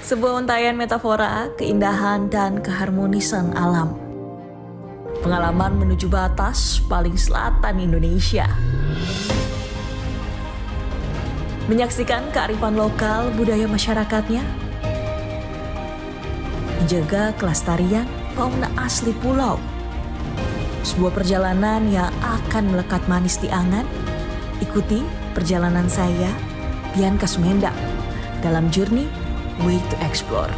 Sebuah untayan metafora, keindahan, dan keharmonisan alam. Pengalaman menuju batas paling selatan Indonesia. Menyaksikan kearifan lokal budaya masyarakatnya. Menjaga kelestarian fauna asli pulau. Sebuah perjalanan yang akan melekat manis di angan. Ikuti perjalanan saya, Bianca Sumendang, dalam Journey Way to Explore.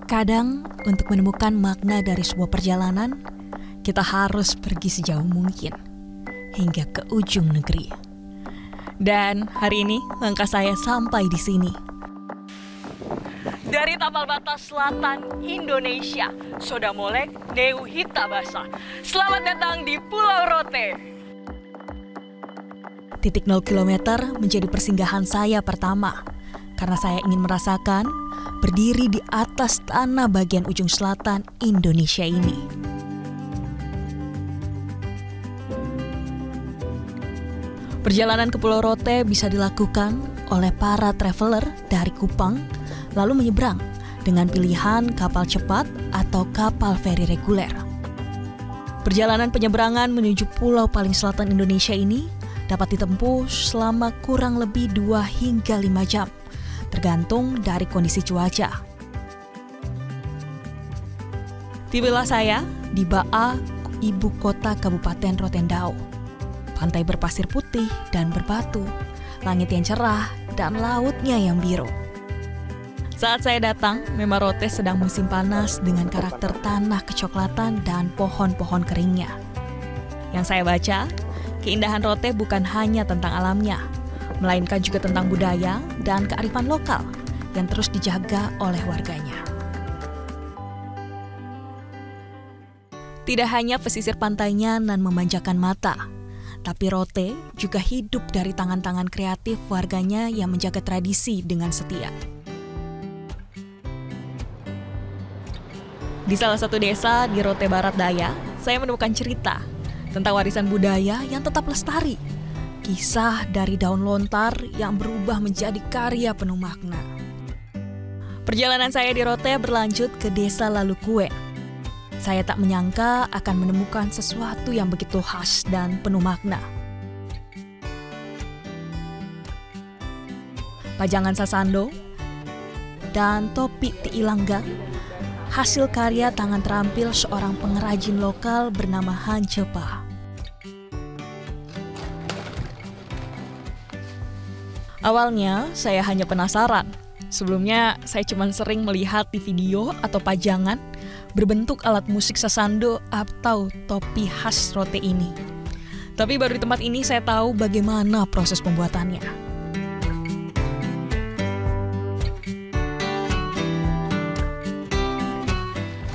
Kadang, untuk menemukan makna dari sebuah perjalanan, kita harus pergi sejauh mungkin, hingga ke ujung negeri. Dan hari ini, langkah saya sampai di sini. Dari tapal batas selatan Indonesia, Sodamolek, Neu Hitabasa. Selamat datang di Pulau Rote. Titik 0 km menjadi persinggahan saya pertama, karena saya ingin merasakan berdiri di atas tanah bagian ujung selatan Indonesia ini. Perjalanan ke Pulau Rote bisa dilakukan oleh para traveler dari Kupang, lalu menyeberang dengan pilihan kapal cepat atau kapal feri reguler. Perjalanan penyeberangan menuju pulau paling selatan Indonesia ini dapat ditempuh selama kurang lebih 2 hingga 5 jam, tergantung dari kondisi cuaca. Tibalah saya di Baa, ibu kota Kabupaten Rotendao. Pantai berpasir putih dan berbatu, langit yang cerah, dan lautnya yang biru. Saat saya datang, memang Rote sedang musim panas dengan karakter tanah kecoklatan dan pohon-pohon keringnya. Yang saya baca, keindahan Rote bukan hanya tentang alamnya, melainkan juga tentang budaya dan kearifan lokal yang terus dijaga oleh warganya. Tidak hanya pesisir pantainya nan memanjakan mata, tapi Rote juga hidup dari tangan-tangan kreatif warganya yang menjaga tradisi dengan setia. Di salah satu desa di Rote Barat Daya, saya menemukan cerita tentang warisan budaya yang tetap lestari. Kisah dari daun lontar yang berubah menjadi karya penuh makna. Perjalanan saya di Rote berlanjut ke desa Lalukue. Saya tak menyangka akan menemukan sesuatu yang begitu khas dan penuh makna. Pajangan Sasando dan topi Tiilangga, hasil karya tangan terampil seorang pengrajin lokal bernama Han Cepa. Awalnya saya hanya penasaran. Sebelumnya saya cuma sering melihat di video atau pajangan berbentuk alat musik sasando atau topi khas Rote ini. Tapi baru di tempat ini saya tahu bagaimana proses pembuatannya.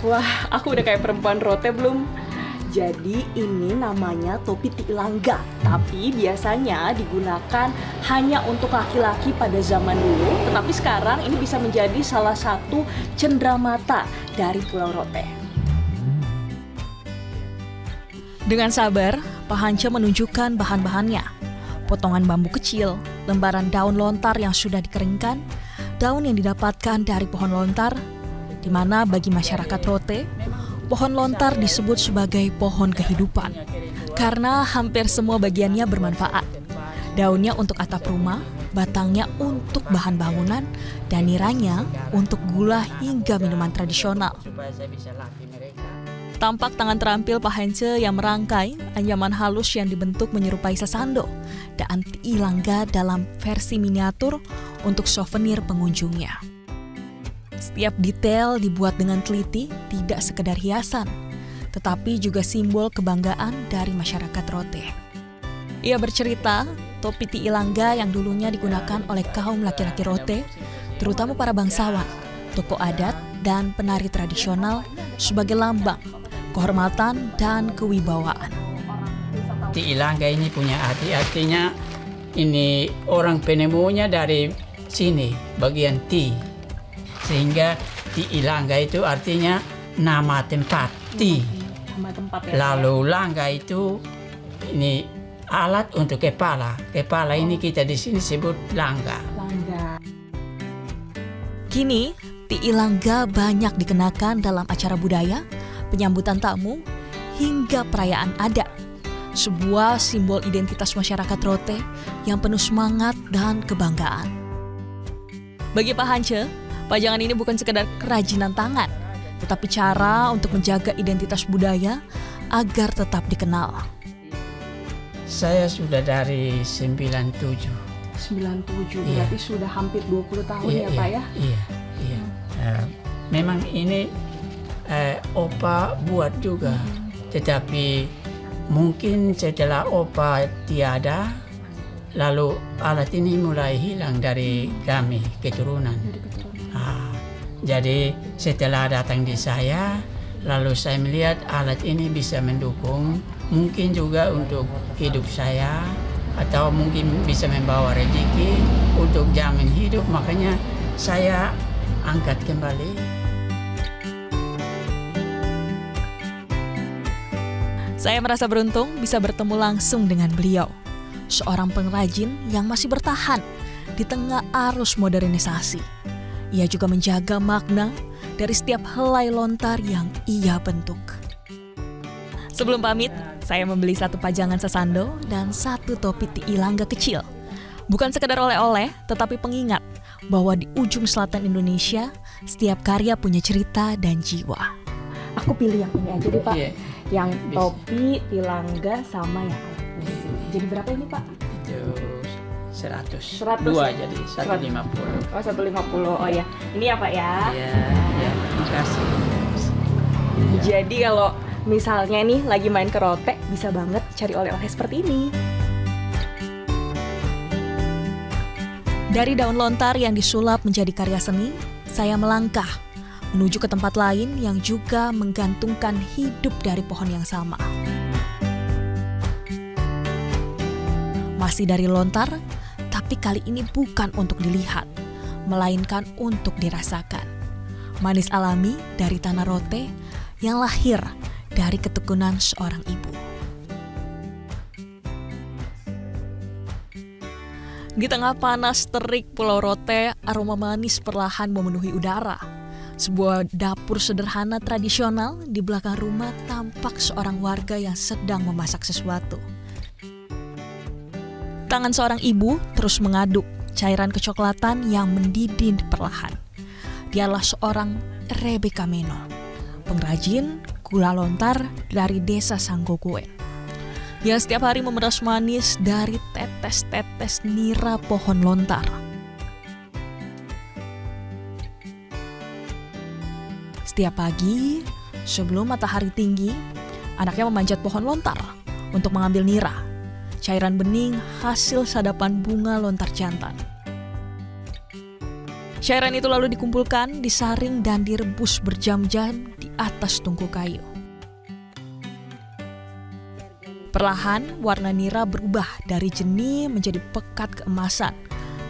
Wah, aku udah kayak perempuan Rote belum? Jadi ini namanya topi Tiilangga, tapi biasanya digunakan hanya untuk laki-laki pada zaman dulu, tetapi sekarang ini bisa menjadi salah satu cenderamata dari Pulau Rote. Dengan sabar, Pak Hanca menunjukkan bahan-bahannya. Potongan bambu kecil, lembaran daun lontar yang sudah dikeringkan, daun yang didapatkan dari pohon lontar, di mana bagi masyarakat Rote, pohon lontar disebut sebagai pohon kehidupan karena hampir semua bagiannya bermanfaat. Daunnya untuk atap rumah, batangnya untuk bahan bangunan, dan niranya untuk gula hingga minuman tradisional. Tampak tangan terampil Pak Hence yang merangkai anyaman halus yang dibentuk menyerupai sasando dan Tiilangga dalam versi miniatur untuk souvenir pengunjungnya. Setiap detail dibuat dengan teliti, tidak sekedar hiasan, tetapi juga simbol kebanggaan dari masyarakat Rote. Ia bercerita, topi Tiilangga yang dulunya digunakan oleh kaum laki-laki Rote, terutama para bangsawan, tokoh adat, dan penari tradisional sebagai lambang, kehormatan, dan kewibawaan. Tiilangga ini punya artinya ini orang penemunya dari sini, bagian Ti. Sehingga Tiilangga itu artinya nama tempat, Ti. Sama tempat ya. Lalu langga itu ini alat untuk kepala. Kepala ini kita di sini sebut langga. Langga. Kini, ti'i langga banyak dikenakan dalam acara budaya, penyambutan tamu, hingga perayaan adat. Sebuah simbol identitas masyarakat Rote yang penuh semangat dan kebanggaan. Bagi Pak Hance, pajangan ini bukan sekedar kerajinan tangan, tetapi cara untuk menjaga identitas budaya agar tetap dikenal. Saya sudah dari 97. 97, Iya. berarti sudah hampir 20 tahun Iya, ya Pak ya? Iya. Memang ini opa buat juga, tetapi mungkin setelah opa tiada, lalu alat ini mulai hilang dari kami keturunan. Jadi setelah datang di saya, lalu saya melihat alat ini bisa mendukung, mungkin juga untuk hidup saya, atau mungkin bisa membawa rezeki untuk jamin hidup, makanya saya angkat kembali. Saya merasa beruntung bisa bertemu langsung dengan beliau, seorang pengrajin yang masih bertahan di tengah arus modernisasi. Ia juga menjaga makna dari setiap helai lontar yang ia bentuk. Sebelum pamit, saya membeli satu pajangan sasando dan satu topi ti'i langga kecil. Bukan sekedar oleh-oleh, tetapi pengingat bahwa di ujung selatan Indonesia, setiap karya punya cerita dan jiwa. Aku pilih yang ini aja deh Pak. Iya. Yang Bisa. topi, ti'i langga, sama yang alat musik. Jadi berapa ini Pak? Itu 100. 100. Dua jadi 150. Oh 150, oh ya. Ini ya Pak ya? Iya, terima kasih. Jadi kalau misalnya nih lagi main ke Rote, bisa banget cari oleh-oleh seperti ini. Dari daun lontar yang disulap menjadi karya seni, saya melangkah menuju ke tempat lain yang juga menggantungkan hidup dari pohon yang sama. Masih dari lontar, tapi kali ini bukan untuk dilihat, melainkan untuk dirasakan. Manis alami dari tanah Rote yang lahir dari ketekunan seorang ibu. Di tengah panas terik Pulau Rote, aroma manis perlahan memenuhi udara. Sebuah dapur sederhana tradisional di belakang rumah tampak seorang warga yang sedang memasak sesuatu. Tangan seorang ibu terus mengaduk cairan kecoklatan yang mendidih perlahan. Dialah seorang Rebeka Meno, pengrajin gula lontar dari desa Sanggoguen, yang setiap hari memeras manis dari tetes-tetes nira pohon lontar. Setiap pagi, sebelum matahari tinggi, anaknya memanjat pohon lontar untuk mengambil nira, cairan bening hasil sadapan bunga lontar jantan. Cairan itu lalu dikumpulkan, disaring, dan direbus berjam-jam di atas tungku kayu. Perlahan, warna nira berubah dari jernih menjadi pekat keemasan,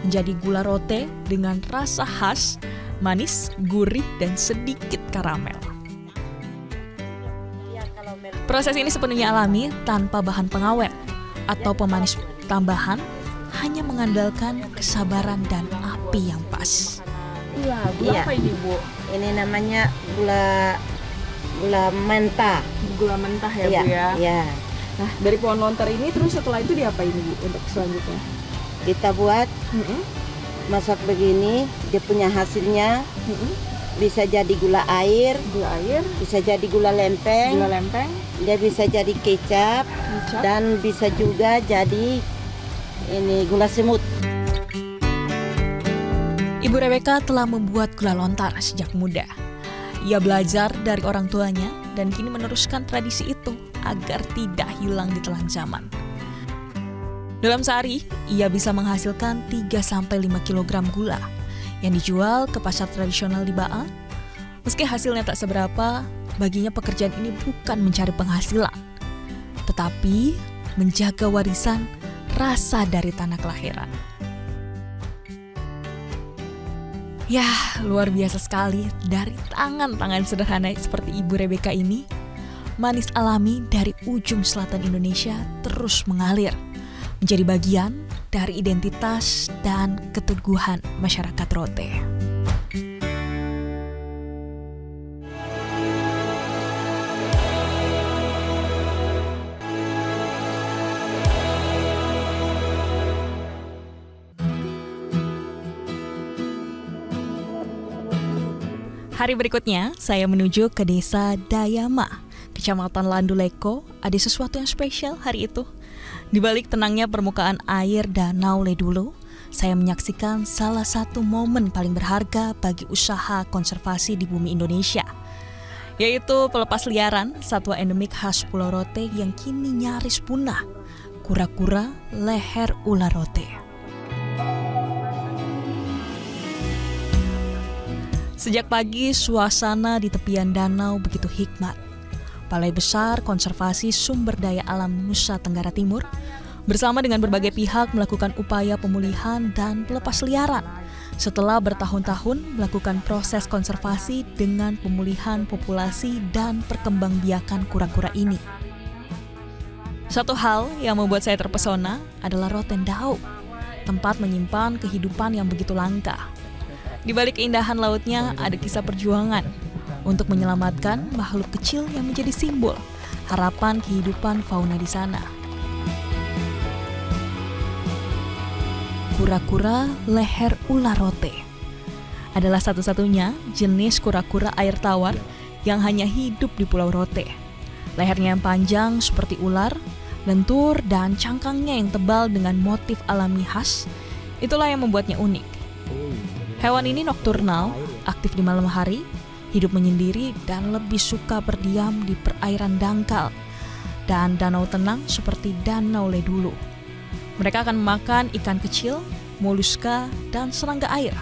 menjadi gula rote dengan rasa khas, manis, gurih, dan sedikit karamel. Proses ini sepenuhnya alami tanpa bahan pengawet atau pemanis tambahan, hanya mengandalkan kesabaran dan api yang pas. Gula Apa ini Bu? Ini namanya gula mentah. Gula mentah ya Iya, Bu ya? iya. Nah dari pohon lontar ini terus setelah itu diapain Bu untuk selanjutnya? Kita buat masak begini, dia punya hasilnya bisa jadi gula air, bisa jadi gula lempeng, dia bisa jadi kecap, dan bisa juga jadi ini gula semut. Ibu Rebeka telah membuat gula lontar sejak muda. Ia belajar dari orang tuanya dan kini meneruskan tradisi itu agar tidak hilang di telan zaman. Dalam sehari, ia bisa menghasilkan 3-5 kg gula yang dijual ke pasar tradisional di Ba'a. Meski hasilnya tak seberapa, baginya pekerjaan ini bukan mencari penghasilan, tetapi menjaga warisan rasa dari tanah kelahiran. Ya, luar biasa sekali dari tangan-tangan sederhana seperti Ibu Rebeka ini manis alami dari ujung selatan Indonesia terus mengalir, menjadi bagian dari identitas dan keteguhan masyarakat Rote. Hari berikutnya, saya menuju ke desa Dayama, Kecamatan Landuleko. Ada sesuatu yang spesial hari itu. Di balik tenangnya permukaan air Danau Ledulu, saya menyaksikan salah satu momen paling berharga bagi usaha konservasi di bumi Indonesia, yaitu pelepas liaran satwa endemik khas Pulau Rote yang kini nyaris punah, kura-kura leher ular Rote. Sejak pagi, suasana di tepian danau begitu hikmat. Balai Besar Konservasi Sumber Daya Alam Nusa Tenggara Timur bersama dengan berbagai pihak melakukan upaya pemulihan dan pelepas liaran setelah bertahun-tahun melakukan proses konservasi dengan pemulihan populasi dan perkembangbiakan kura-kura ini. Satu hal yang membuat saya terpesona adalah Rotendao, tempat menyimpan kehidupan yang begitu langka. Di balik keindahan lautnya ada kisah perjuangan untuk menyelamatkan makhluk kecil yang menjadi simbol harapan kehidupan fauna di sana. Kura-kura leher ular Rote adalah satu-satunya jenis kura-kura air tawar yang hanya hidup di Pulau Rote. Lehernya yang panjang seperti ular, lentur dan cangkangnya yang tebal dengan motif alami khas, itulah yang membuatnya unik. Hewan ini nokturnal, aktif di malam hari, hidup menyendiri dan lebih suka berdiam di perairan dangkal dan danau tenang seperti Danau Ledulu. Mereka akan memakan ikan kecil, moluska, dan serangga air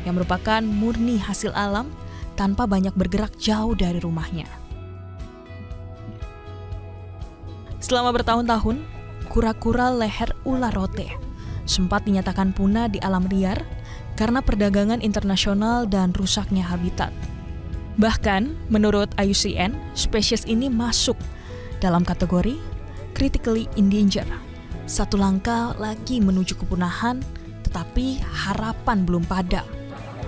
yang merupakan murni hasil alam tanpa banyak bergerak jauh dari rumahnya. Selama bertahun-tahun, kura-kura leher ular Rote sempat dinyatakan punah di alam liar karena perdagangan internasional dan rusaknya habitat. Bahkan, menurut IUCN, spesies ini masuk dalam kategori critically endangered. Satu langkah lagi menuju kepunahan, tetapi harapan belum padam.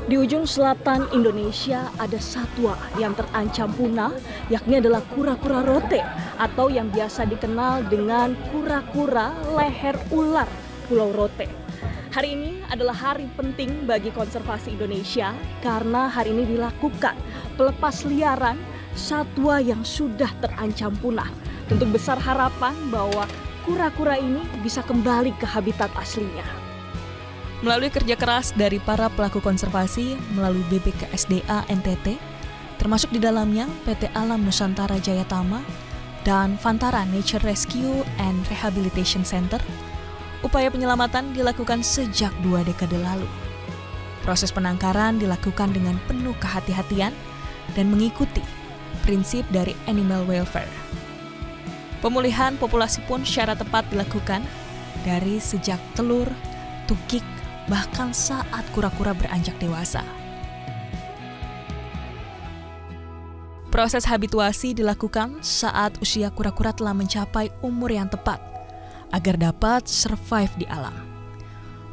Di ujung selatan Indonesia ada satwa yang terancam punah, yakni adalah kura-kura Rote atau yang biasa dikenal dengan kura-kura leher ular Pulau Rote. Hari ini adalah hari penting bagi konservasi Indonesia karena hari ini dilakukan pelepas liaran satwa yang sudah terancam punah. Tentu besar harapan bahwa kura-kura ini bisa kembali ke habitat aslinya. Melalui kerja keras dari para pelaku konservasi melalui BPKSDA NTT, termasuk di dalamnya PT Alam Nusantara Jayatama dan Fantara Nature Rescue and Rehabilitation Center, upaya penyelamatan dilakukan sejak 2 dekade lalu. Proses penangkaran dilakukan dengan penuh kehati-hatian dan mengikuti prinsip dari animal welfare. Pemulihan populasi pun secara tepat dilakukan dari sejak telur, tukik, bahkan saat kura-kura beranjak dewasa. Proses habituasi dilakukan saat usia kura-kura telah mencapai umur yang tepat agar dapat survive di alam.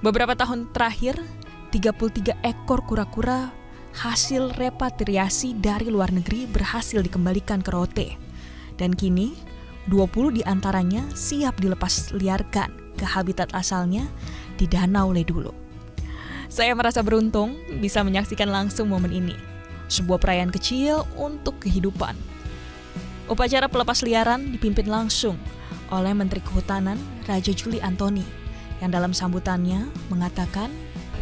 Beberapa tahun terakhir, 33 ekor kura-kura hasil repatriasi dari luar negeri berhasil dikembalikan ke Rote. Dan kini, 20 diantaranya siap dilepas liarkan ke habitat asalnya di Danau Ledulu. Saya merasa beruntung bisa menyaksikan langsung momen ini. Sebuah perayaan kecil untuk kehidupan. Upacara pelepas liaran dipimpin langsung oleh Menteri Kehutanan Raja Juli Antoni yang dalam sambutannya mengatakan,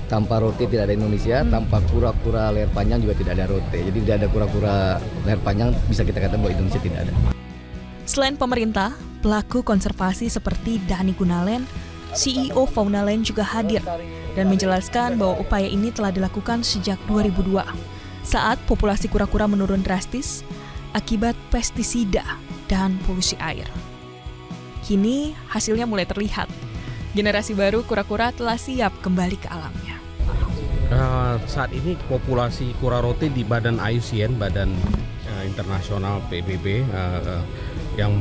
tanpa Rote tidak ada Indonesia, tanpa kura-kura leher panjang juga tidak ada Rote. Jadi tidak ada kura-kura leher panjang, bisa kita katakan bahwa Indonesia tidak ada. Selain pemerintah, pelaku konservasi seperti Dani Gunalen, CEO Faunaland juga hadir dan menjelaskan bahwa upaya ini telah dilakukan sejak 2002 saat populasi kura-kura menurun drastis akibat pestisida dan polusi air. Kini hasilnya mulai terlihat. Generasi baru kura-kura telah siap kembali ke alamnya. Saat ini populasi kura Rote di Badan IUCN, Badan internasional PBB yang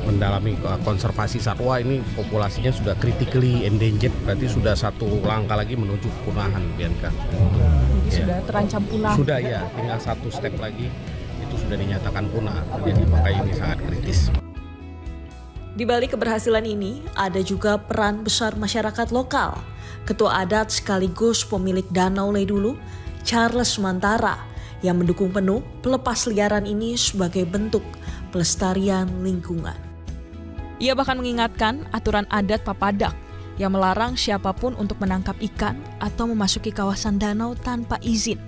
mendalami konservasi satwa ini populasinya sudah critically endangered, berarti sudah satu langkah lagi menuju kepunahan, Bianca. Jadi sudah terancam punah. Sudah ya, tinggal satu step lagi itu sudah dinyatakan punah. Jadi makanya ini sangat kritis. Di balik keberhasilan ini ada juga peran besar masyarakat lokal. Ketua adat sekaligus pemilik Danau Ledulu, Charles Mantara, yang mendukung penuh pelepas liaran ini sebagai bentuk pelestarian lingkungan. Ia bahkan mengingatkan aturan adat Papadak yang melarang siapapun untuk menangkap ikan atau memasuki kawasan danau tanpa izin,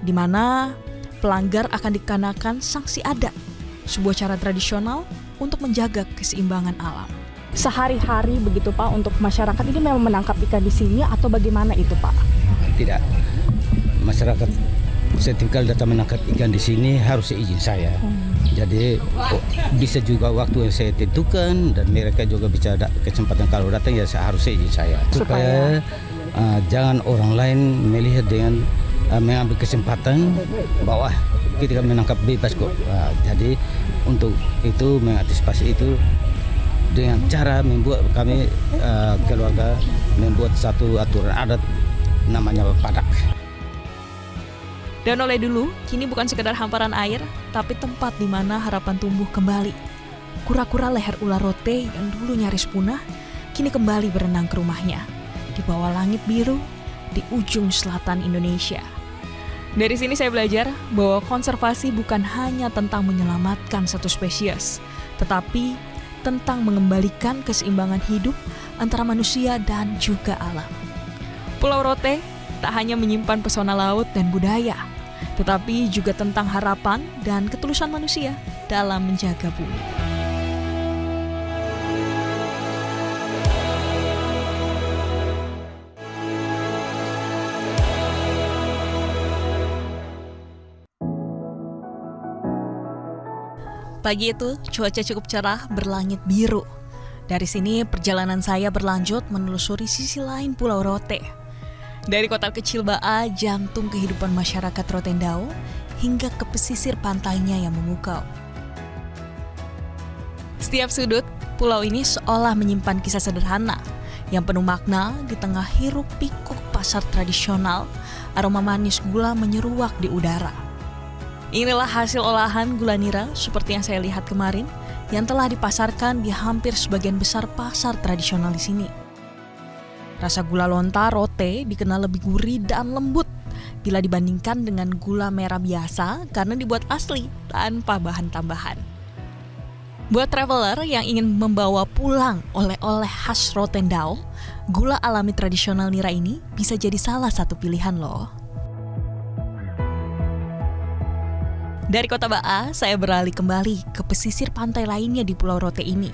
di mana pelanggar akan dikenakan sanksi adat, sebuah cara tradisional untuk menjaga keseimbangan alam. Sehari-hari begitu Pak untuk masyarakat ini memang menangkap ikan di sini atau bagaimana itu Pak? Tidak, masyarakat setiap kali datang menangkap ikan di sini harus izin saya. Jadi bisa juga waktu yang saya tentukan dan mereka juga bisa ada kesempatan kalau datang ya harus izin saya. Supaya jangan orang lain melihat dengan mengambil kesempatan bahwa kita menangkap bebas kok. Jadi untuk itu mengantisipasi itu dengan cara membuat kami keluarga membuat satu aturan adat namanya padak. Danau Ledulu kini bukan sekedar hamparan air, tapi tempat di mana harapan tumbuh kembali. Kura-kura leher ular rote yang dulu nyaris punah, kini kembali berenang ke rumahnya di bawah langit biru di ujung selatan Indonesia. Dari sini saya belajar bahwa konservasi bukan hanya tentang menyelamatkan satu spesies, tetapi tentang mengembalikan keseimbangan hidup antara manusia dan juga alam. Pulau Rote tak hanya menyimpan pesona laut dan budaya, tetapi juga tentang harapan dan ketulusan manusia dalam menjaga bumi. Pagi itu, cuaca cukup cerah berlangit biru. Dari sini, perjalanan saya berlanjut menelusuri sisi lain Pulau Rote. Dari kota kecil Baa, jantung kehidupan masyarakat Rotendao, hingga ke pesisir pantainya yang memukau. Setiap sudut, pulau ini seolah menyimpan kisah sederhana yang penuh makna di tengah hiruk pikuk pasar tradisional, aroma manis gula menyeruak di udara. Inilah hasil olahan gula nira seperti yang saya lihat kemarin yang telah dipasarkan di hampir sebagian besar pasar tradisional di sini. Rasa gula lontar rote dikenal lebih gurih dan lembut bila dibandingkan dengan gula merah biasa karena dibuat asli tanpa bahan tambahan. Buat traveler yang ingin membawa pulang oleh-oleh khas Rotendao, gula alami tradisional nira ini bisa jadi salah satu pilihan loh. Dari kota Baa, saya beralih kembali ke pesisir pantai lainnya di Pulau Rote ini.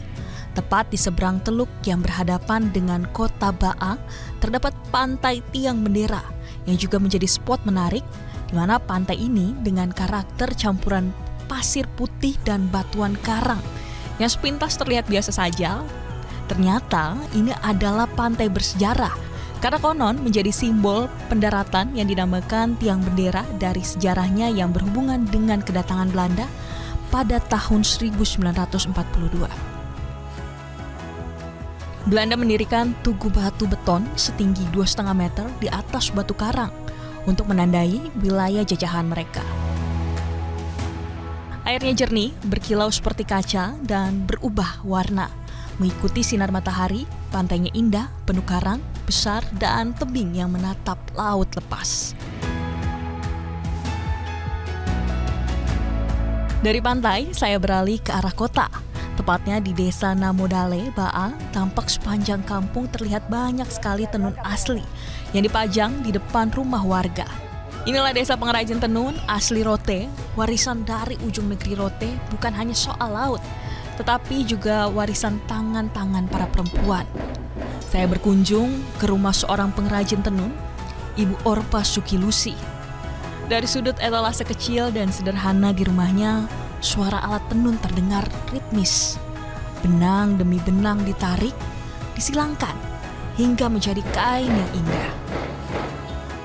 Tepat di seberang teluk yang berhadapan dengan kota Baa, terdapat pantai Tiang Bendera yang juga menjadi spot menarik di mana pantai ini dengan karakter campuran pasir putih dan batuan karang yang sepintas terlihat biasa saja. Ternyata ini adalah pantai bersejarah karena konon menjadi simbol pendaratan yang dinamakan Tiang Bendera dari sejarahnya yang berhubungan dengan kedatangan Belanda pada tahun 1942. Belanda mendirikan tugu batu beton setinggi 2,5 meter di atas batu karang untuk menandai wilayah jajahan mereka. Airnya jernih, berkilau seperti kaca dan berubah warna. Mengikuti sinar matahari, pantainya indah, penuh karang, besar, dan tebing yang menatap laut lepas. Dari pantai, saya beralih ke arah kota. Tepatnya di desa Namodale, Baa, tampak sepanjang kampung terlihat banyak sekali tenun asli yang dipajang di depan rumah warga. Inilah desa pengrajin tenun asli Rote, warisan dari ujung negeri Rote bukan hanya soal laut, tetapi juga warisan tangan-tangan para perempuan. Saya berkunjung ke rumah seorang pengrajin tenun, Ibu Orpa Sukilusi. Dari sudut etalase kecil dan sederhana di rumahnya, suara alat tenun terdengar ritmis. Benang demi benang ditarik, disilangkan, hingga menjadi kain yang indah.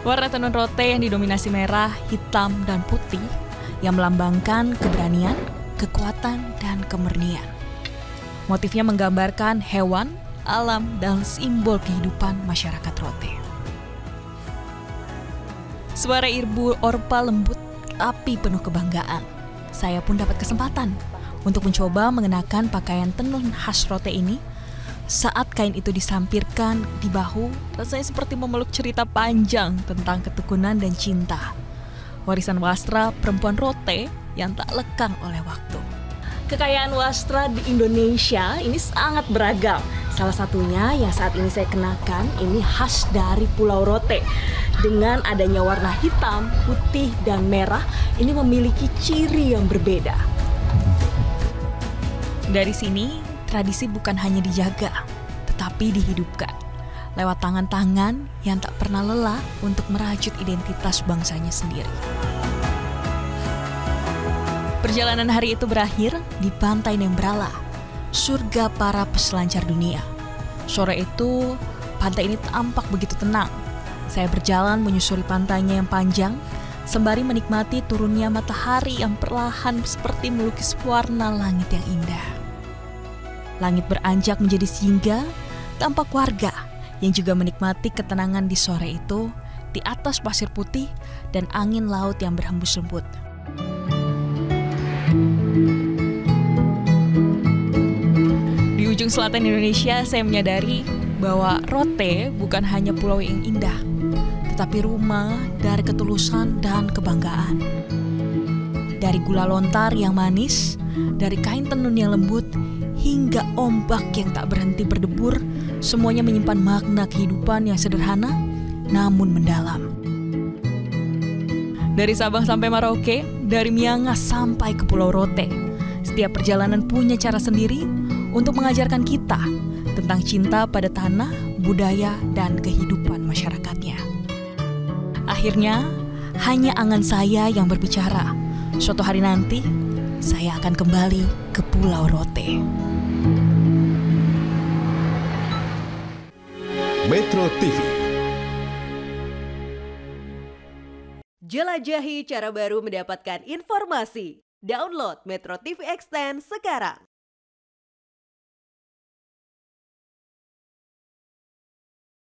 Warna tenun rote yang didominasi merah, hitam, dan putih yang melambangkan keberanian, kekuatan, dan kemurnian. Motifnya menggambarkan hewan, alam, dan simbol kehidupan masyarakat Rote. Suara Ibu Orpa lembut tapi penuh kebanggaan. Saya pun dapat kesempatan untuk mencoba mengenakan pakaian tenun khas Rote ini. Saat kain itu disampirkan di bahu, rasanya seperti memeluk cerita panjang tentang ketekunan dan cinta. Warisan wastra perempuan Rote yang tak lekang oleh waktu. Kekayaan wastra di Indonesia ini sangat beragam. Salah satunya yang saat ini saya kenakan ini khas dari Pulau Rote. Dengan adanya warna hitam, putih, dan merah, ini memiliki ciri yang berbeda. Dari sini, tradisi bukan hanya dijaga, tetapi dihidupkan. Lewat tangan-tangan yang tak pernah lelah untuk merajut identitas bangsanya sendiri. Perjalanan hari itu berakhir di Pantai Nembrala, surga para peselancar dunia. Sore itu, pantai ini tampak begitu tenang. Saya berjalan menyusuri pantainya yang panjang, sembari menikmati turunnya matahari yang perlahan seperti melukis warna langit yang indah. Langit beranjak menjadi singa, tampak warga yang juga menikmati ketenangan di sore itu di atas pasir putih dan angin laut yang berhembus lembut. Di ujung selatan Indonesia, saya menyadari bahwa Rote bukan hanya pulau yang indah, tetapi rumah dari ketulusan dan kebanggaan. Dari gula lontar yang manis, dari kain tenun yang lembut, hingga ombak yang tak berhenti berdebur, semuanya menyimpan makna kehidupan yang sederhana namun mendalam. Dari Sabang sampai Merauke, dari Miangas sampai ke Pulau Rote, setiap perjalanan punya cara sendiri untuk mengajarkan kita tentang cinta pada tanah, budaya, dan kehidupan masyarakatnya. Akhirnya, hanya angan saya yang berbicara. Suatu hari nanti, saya akan kembali ke Pulau Rote. Metro TV. Jelajahi cara baru mendapatkan informasi. Download Metro TV Extend sekarang.